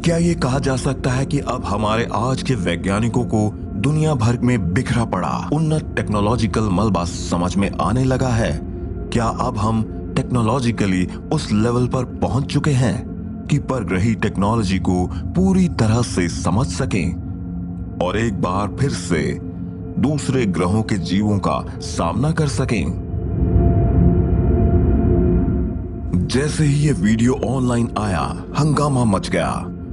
Speaker 6: क्या ये कहा जा सकता है कि अब हमारे आज के वैज्ञानिकों को दुनिया भर में बिखरा पड़ा उन्नत टेक्नोलॉजिकल मलबा समझ में आने लगा है? क्या अब हम टेक्नोलॉजिकली उस लेवल पर पहुंच चुके हैं कि परग्रही टेक्नोलॉजी को पूरी तरह से समझ सकें और एक बार फिर से दूसरे ग्रहों के जीवों का सामना कर सकें? जैसे ही ये वीडियो ऑनलाइन आया, हंगामा मच गया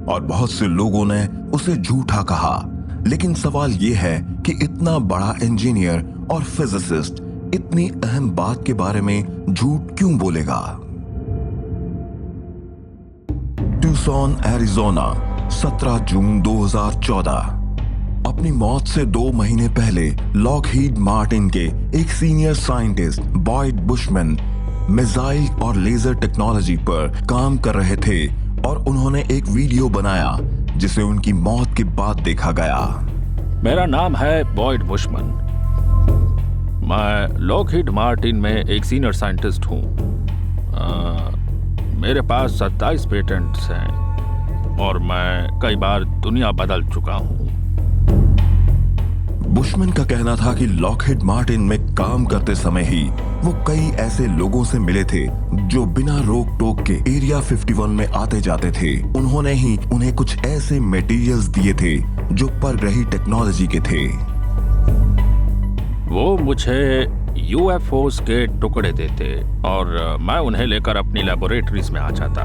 Speaker 6: और बहुत से लोगों ने उसे झूठा कहा। लेकिन सवाल यह है कि इतना बड़ा इंजीनियर और फिजिसिस्ट इतनी अहम बात के बारे में झूठ क्यों बोलेगा? ट्यूसॉन, एरिजोना, 17 जून 2014। अपनी मौत से 2 महीने पहले लॉकहीड मार्टिन के एक senior scientist Boyd Bushman missile और लेजर टेक्नोलॉजी पर काम कर रहे थे और उन्होंने एक वीडियो बनाया जिसे उनकी मौत के बाद देखा गया।
Speaker 1: मेरा नाम है बॉयड बुशमैन। मैं लॉकहीड मार्टिन में एक सीनियर साइंटिस्ट हूँ। मेरे पास 27 पेटेंट्स हैं और मैं कई बार दुनिया बदल चुका हूँ।
Speaker 6: बुशमैन का कहना था कि लॉकहीड मार्टिन में काम करते समय ही वो कई ऐसे लोगों से मिले थे जो बिना रोक टोक के एरिया 51 में आते जाते थे। उन्होंने ही उन्हें कुछ ऐसे मटेरियल्स दिए थे जो परग्रही टेक्नोलॉजी के थे।
Speaker 1: वो मुझे यूएफओस के टुकड़े देते और मैं उन्हें लेकर अपनी लेबोरेटरीज में आ जाता।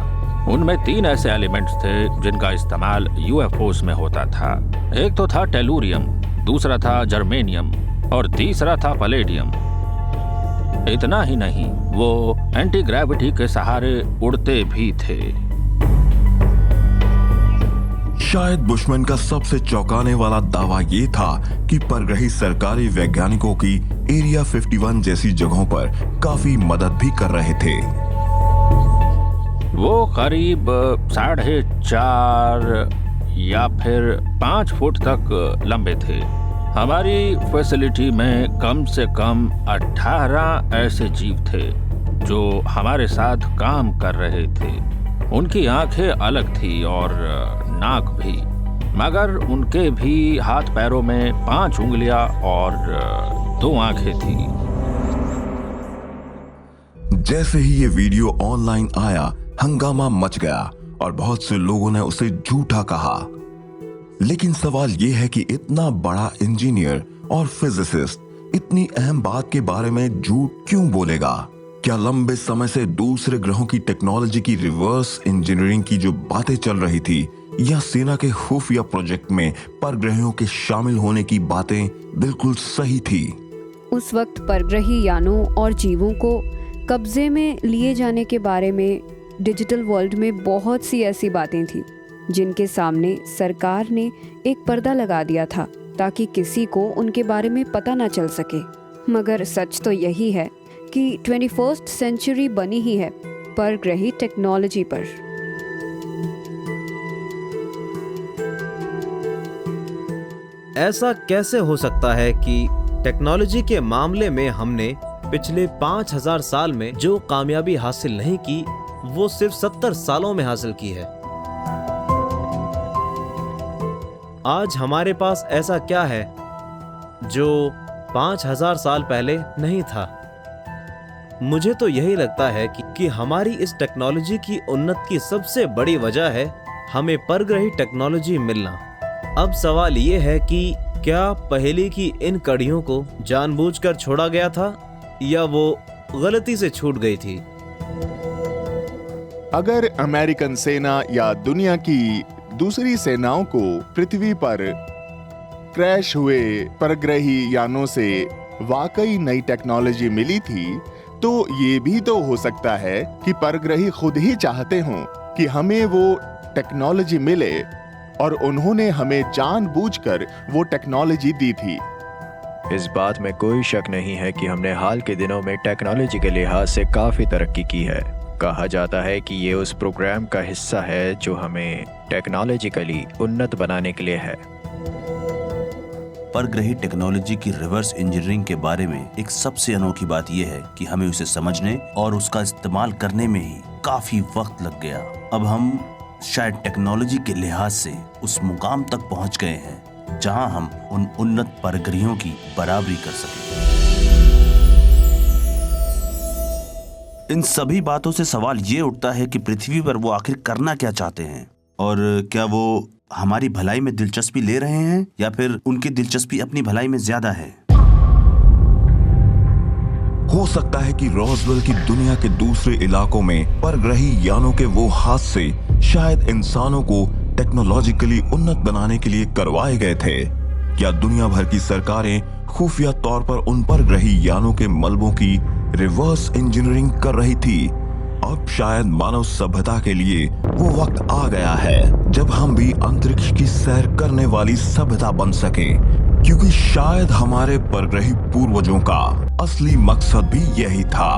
Speaker 1: उनमें 3 ऐसे एलिमेंट्स थे जिनका इस्तेमाल यूएफओस में होता था। एक तो था टेलुरियम, दूसरा था जर्मेनियम और तीसरा था पलेडियम। इतना ही नहीं, वो एंटी ग्रेविटी के सहारे उड़ते भी थे।
Speaker 6: शायद बुशमैन का सबसे चौंकाने वाला दावा ये था कि परग्रही सरकारी वैज्ञानिकों की एरिया 51 जैसी जगहों पर काफी मदद भी कर रहे थे।
Speaker 1: वो करीब 4.5 या फिर 5 फुट तक लंबे थे। हमारी फैसिलिटी में कम से कम 18 ऐसे जीव थे जो हमारे साथ काम कर रहे थे। उनकी आंखें अलग थी और नाक भी, मगर उनके भी हाथ पैरों में 5 उंगलियां और 2 आंखें थी।
Speaker 6: जैसे ही ये वीडियो ऑनलाइन आया, हंगामा मच गया और बहुत से लोगों ने उसे झूठा कहा। लेकिन सवाल यह है कि इतना बड़ा इंजीनियर और फिजिसिस्ट इतनी अहम बात के बारे में झूठ क्यों बोलेगा? क्या लंबे समय से दूसरे ग्रहों की टेक्नोलॉजी की रिवर्स इंजीनियरिंग की जो बातें चल रही थी, या सेना के खुफिया प्रोजेक्ट में परग्रहियों के शामिल होने की बातें बिल्कुल सही थी?
Speaker 2: उस वक्त परग्रही यानों और जीवों को कब्जे में लिए जाने के बारे में डिजिटल वर्ल्ड में बहुत सी ऐसी बातें थी जिनके सामने सरकार ने एक पर्दा लगा दिया था ताकि किसी को उनके बारे में पता ना चल सके। मगर सच तो यही है कि 21st सेंचुरी बनी ही है परग्रही टेक्नोलॉजी पर।
Speaker 5: ऐसा कैसे हो सकता है कि टेक्नोलॉजी के मामले में हमने पिछले 5000 साल में जो कामयाबी हासिल नहीं की, वो सिर्फ 70 सालों में हासिल की है? आज हमारे पास ऐसा क्या है जो 5000 साल पहले नहीं था? मुझे तो यही लगता है कि हमारी इस टेक्नोलॉजी की उन्नति की सबसे बड़ी वजह है हमें परग्रही टेक्नोलॉजी मिलना। अब सवाल ये है कि क्या पहेली की इन कड़ियों को जानबूझकर छोड़ा गया था या वो गलती से छूट गई थी?
Speaker 4: अगर अमेरिकन सेना या दुनिया की दूसरी सेनाओं को पृथ्वी पर क्रैश हुए परग्रही यानों से वाकई नई टेक्नोलॉजी मिली थी, तो ये भी तो हो सकता है कि परग्रही खुद ही चाहते हों कि हमें वो टेक्नोलॉजी मिले और उन्होंने हमें जानबूझकर वो टेक्नोलॉजी दी थी।
Speaker 7: इस बात में कोई शक नहीं है कि हमने हाल के दिनों में टेक्नोलॉजी के लिहाज से काफ़ी तरक्की की है। कहा जाता है कि ये उस प्रोग्राम का हिस्सा है जो हमें टेक्नोलॉजिकली उन्नत बनाने के लिए है।
Speaker 3: परग्रही टेक्नोलॉजी की रिवर्स इंजीनियरिंग के बारे में एक सबसे अनोखी बात यह है कि हमें उसे समझने और उसका इस्तेमाल करने में ही काफी वक्त लग गया। अब हम शायद टेक्नोलॉजी के लिहाज से उस मुकाम तक पहुंच गए हैं जहां हम उन उन्नत परग्रहियों की बराबरी कर सकें। इन सभी बातों से सवाल ये उठता है कि पृथ्वी पर वो आखिर करना क्या चाहते हैं, और क्या वो हमारी भलाई में दिलचस्पी ले रहे हैं या फिर उनकी दिलचस्पी अपनी भलाई में ज्यादा है।
Speaker 6: हो सकता है कि रोजवेल की दुनिया के दूसरे इलाकों में परग्रही यानों के वो हादसे शायद इंसानों को टेक्नोलॉजिकली उन्नत बनाने के लिए करवाए गए थे, या दुनिया भर की सरकारें खुफिया तौर पर उन परग्रही यानों के मलबों की रिवर्स इंजीनियरिंग कर रही थी। अब शायद मानव सभ्यता के लिए वो वक्त आ गया है जब हम भी अंतरिक्ष की सैर करने वाली सभ्यता बन सके, क्योंकि शायद हमारे परग्रही पूर्वजों का असली मकसद भी यही था।